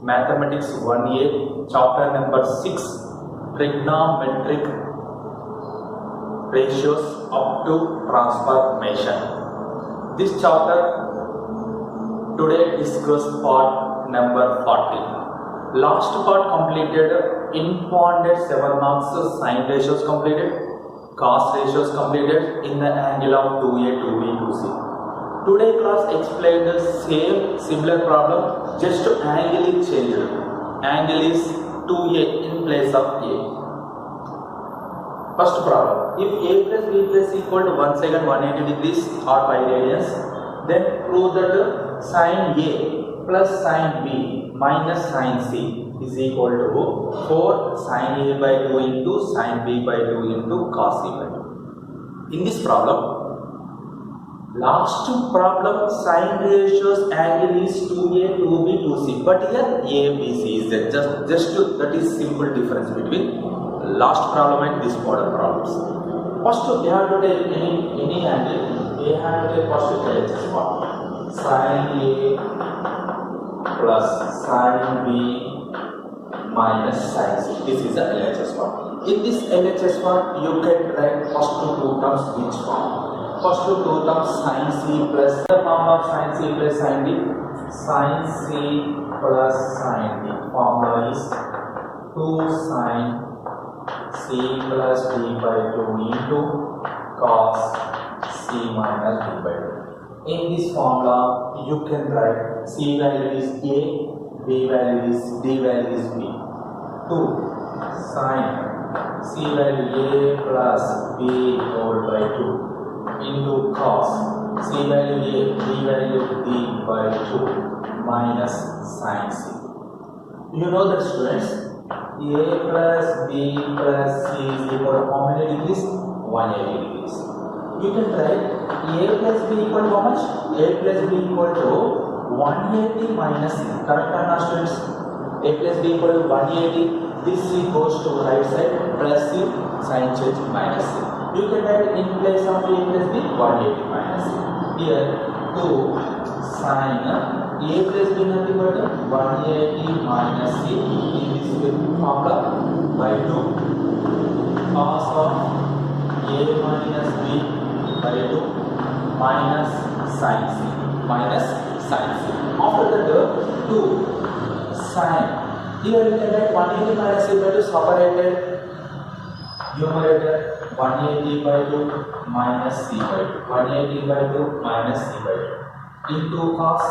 Mathematics 1A, chapter number 6, trigonometric ratios up to transformation. This chapter today discuss part number 40. Last part completed, impounded 7 marks, sine ratios completed, cos ratios completed in the angle of 2A, 2B, 2C. Today class explained the same similar problem, just angle is changed. Angle is 2A in place of A. First problem, if A plus B plus equal to 1 second 180 degrees or pi radians, then prove that sin A plus sin B minus sin C is equal to 4 sin A by 2 into sin B by 2 into cos A by 2. In this problem, last problem sine ratios angle is 2A, 2B, 2C, but here A, B, C is there. Just that is simple difference between last problem and this model problems. First you have to take any angle. You have to take first LHS part. Sin A plus sin B minus sin C. This is the LHS part. In this LHS part, you can write first two terms which form. First two terms sin C plus the form of sin C plus sin D. Sin C plus sin D. Formula is 2 sin C plus D by 2 into cos C minus D by 2. In this formula, you can write C value is A, B value is D value is B. 2 sin C value A plus B whole by 2 into cos C value A, B value D by 2 minus sin C. You know that students, A plus B plus C is equal to how many degrees? 180 degrees. You can write A plus B equal to how much? A plus B equal to 180 minus C. Correct or not, students? A plus B equal to 180. This C goes to right side, plus C, sin change minus C. You can write in place of A plus B 180 minus C. Here 2 sin A plus B nothing but 180 minus C in this formula by 2 cos of A minus B by 2 minus sin C minus sin C. After that 2 sin, here you can write 180 minus C by 2 separated numerator 180 by 2 minus C by 2, 180 by 2 minus C by 2 into cos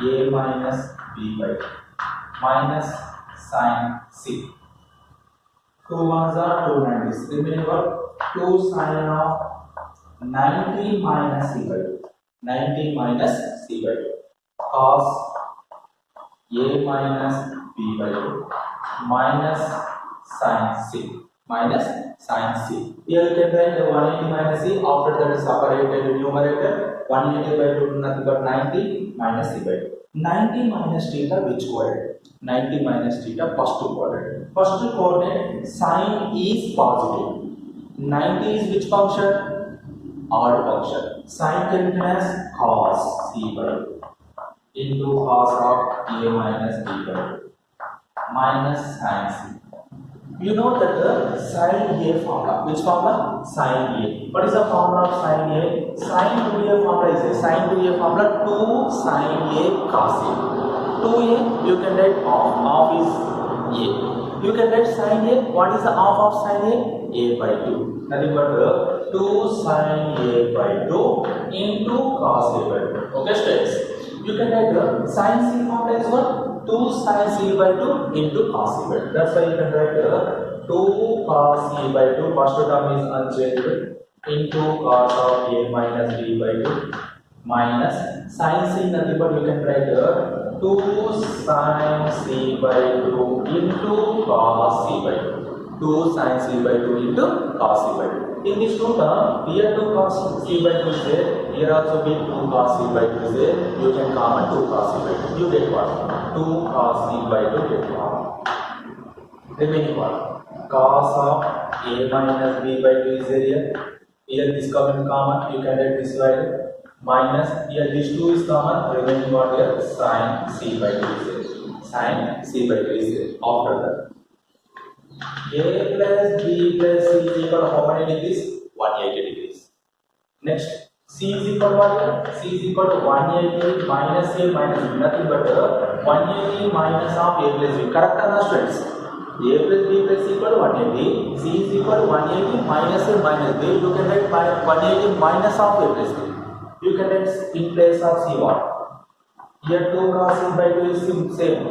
A minus B by 2 minus sin C. 2 ones are 2 90s. Remember 2 sin of 90 minus C by 2. 90 minus C by 2. Cos A minus B by 2 minus sin C. Minus sin C. Here you can write 180 minus C. After that is separated numerator. 180 by 2 nothing but 90 minus C by 2. 90 minus theta which coordinate? 90 minus theta first coordinate. First coordinate sin is positive. 90 is which function? Odd function. Sin can be as cos C by 2 into cos of A minus B by 2 minus sin C. You know that the sin A formula. Which formula? Sin A. What is the formula of sin A? Sin 2A formula is a sin 2A formula 2 sin A cos A. 2A you can write half is A. You can write sin A. What is the half of sin A? A by 2. Nothing but 2 sin A by 2 into cos A by 2. Okay, students. You can write sin C formula is what? 2 sin C by 2 into cos C by 2. That's why you can write 2 cos C by 2. First term is unchanged into cos of A minus B by 2 minus sin C nothing but you can write 2 sin C by 2 into cos C by 2. 2 sin C by 2 into cos C by 2. In this two term, here 2 cos C by 2 is there. Here also be 2 cos C by 2 is there. You can common 2 cos C by 2. You get what? 2 cos C by 2 get common. Remaining what? Cos of A minus B by 2 is there here. Here this common, you can write this value. minus, here this 2 is common, remaining what here, sin c by 2 is there. Sin c by 2 is there. After that, a plus b plus c is equal to how many degrees? 180 degrees. Next, c is equal to what here? C is equal to 180 minus a minus b, nothing but 180 minus of a plus b. Correct or not, students? A plus b plus c equal to 180, c is equal to 180 minus a minus b. You can write 180 minus of a plus b. You can write in place of c what? Here 2 cos c by 2 is same.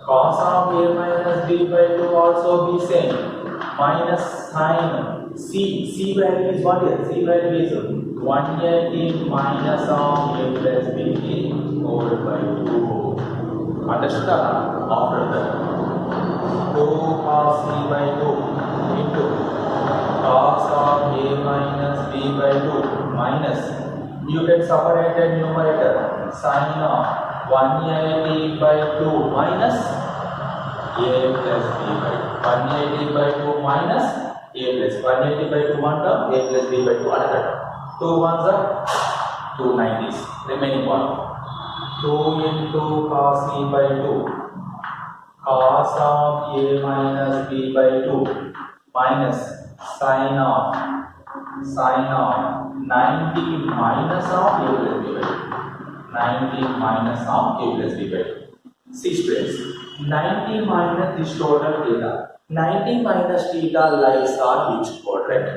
Cos of a minus b by 2 also be same. Minus sin c value is what here? C value is 180 minus of a plus b whole by 2. Understood? After that, 2 cos c by 2 into cos of a minus b by 2 minus, you can separate the numerator, sin of 180 by 2 minus a plus b by 2. 180 by 2 minus a plus 180 by 2 one term, a plus b by 2 another term. 2 ones are 290s. Remaining one, 2 into cos c by 2 cos of a minus b by 2 minus sin of 90 minus of a plus b by 2. 90 minus of a plus b by 2. See students, 90 minus this total theta. 90 minus theta lies on which quadrant?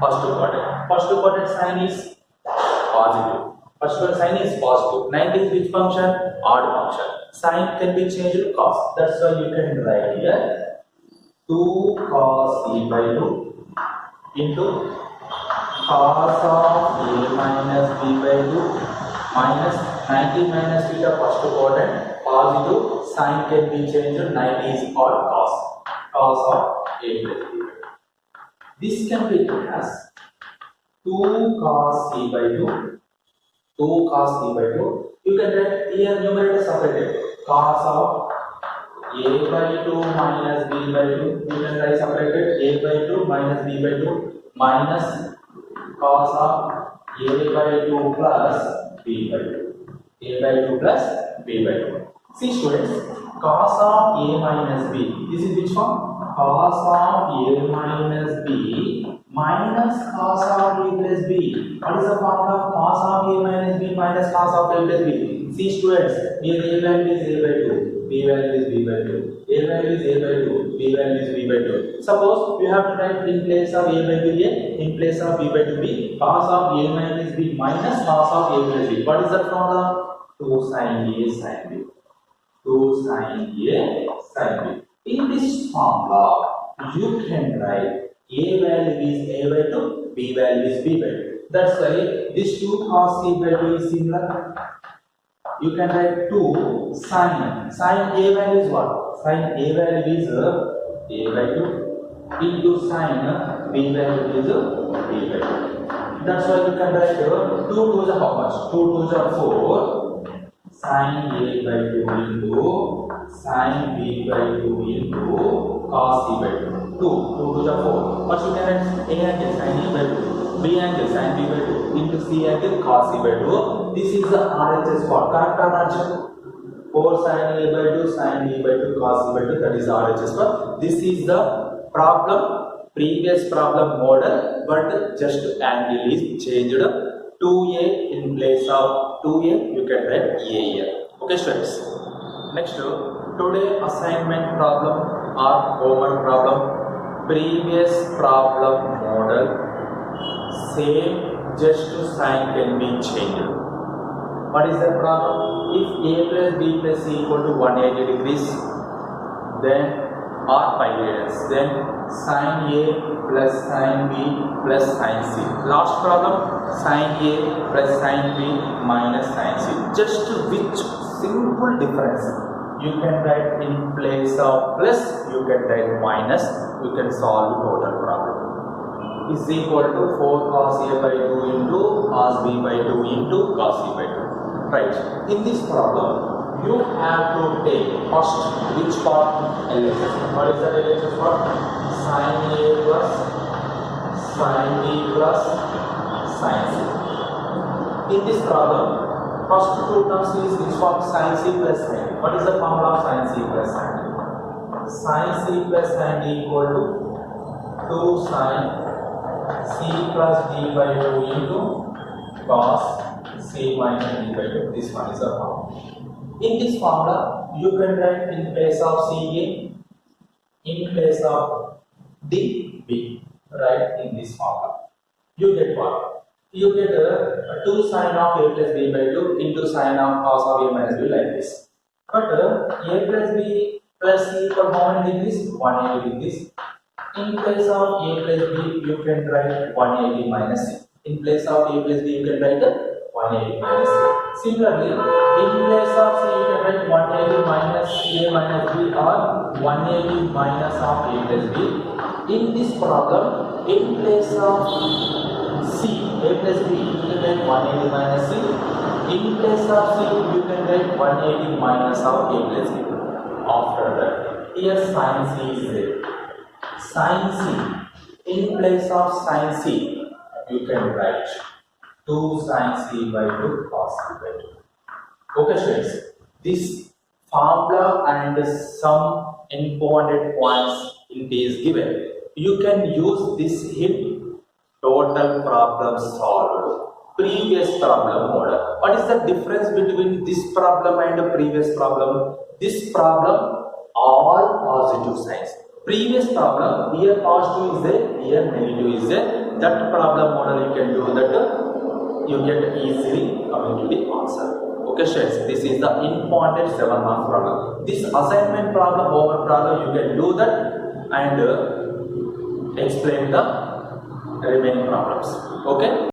First quadrant. First quadrant sign is positive. First quadrant sign is positive. 90 is which function? Odd function. Sign can be changed to cos. That's why you can write here 2 cos c by 2 into cos of a minus b by 2 minus 90 minus theta first quadrant positive, sign can be changed to 90 is called cos of a plus b by 2. This can be written as 2 cos c by 2, 2 cos c by 2. You can write here numerator separated, cos of a by 2 minus b by 2. You can write separated a by 2 minus b by 2 minus cos of a by 2 plus b by 2. A by 2 plus b by 2. See students, cos of a minus b. This is which form? Cos of a minus b minus cos of a plus b. What is the formula of cos of a minus b minus cos of a plus b? See students, here a value is a by 2, b value is b by 2, a value is a by 2, b value is b by 2. Suppose you have to write in place of a by 2 a, in place of b by 2 b, cos of a minus b minus cos of a plus b. What is that formula? 2 sin a sin b. 2 sin a sin b. In this formula, you can write a value is a by 2, b value is b by 2. That's why this 2 cos c by 2 is similar. You can write 2 sin. Sin a value is what? Sin a value is a by 2 into sin b value is b by 2. That's why you can write 2 2s are how much? 2 2s are 4. Sin a by 2 into sin b by 2 into cos c by 2. 2 2s are 4. But you can write a angle sin a by 2, b angle sin b by 2 into c angle cos c by 2. This is the RHS part. Correct or not? 4 sin a by 2 sin b by 2 cos c by 2. That is RHS part. This is the problem, previous problem model, but just angle is changed. 2a in place of 2a, you can write a here. Okay, students. Next, today assignment problem or homework problem, previous problem model, same, just sign can be changed. What is the problem? If a plus b plus c equal to 180 degrees, then or 5 layers, then sin a plus sin b plus sin c. Last problem, sin a plus sin b minus sin c. Just which simple difference? You can write in place of plus, you can write minus, you can solve the total problem. Is equal to 4 cos a by 2 into cos b by 2 into cos c by 2. Right. In this problem, you have to take first which part? LHS. What is the LHS part? Sin a plus sin b plus sin c. In this problem, first two terms is this form sin c plus sin. What is the formula of sin c plus sin? Sin c plus sin equal to 2 sin c plus d by 2 into cos c minus d by 2. This one is the formula. In this formula, you can write in place of c a, in place of d b. Right in this formula. You get what? You get 2 sin of a plus b by 2 into sin of cos of a minus b like this. But a plus b plus c equal how many degrees? 180 degrees. In place of a plus b, you can write 180 minus c. In place of a plus b, you can write 180 minus c. Similarly, in place of c, you can write 180 minus a minus b or 180 minus of a plus b. In this problem, in place of c, a plus b, you can write 180 minus c. In place of c, you can write 180 minus of a plus b. After that, here sin c is there. Sin c, in place of sin c, you can write 2 sin c by 2 cos c by 2. Okay, students, this formula and some important points in this given. You can use this hit total problem solved. Previous problem model. What is the difference between this problem and the previous problem? This problem all positive signs. Previous problem here positive is there, here negative is there. That problem model you can do that. You get easily coming to the answer. Okay, students, this is the important 7 mark problem. This assignment problem, homework problem, you can do that and explain the remaining problems. Okay.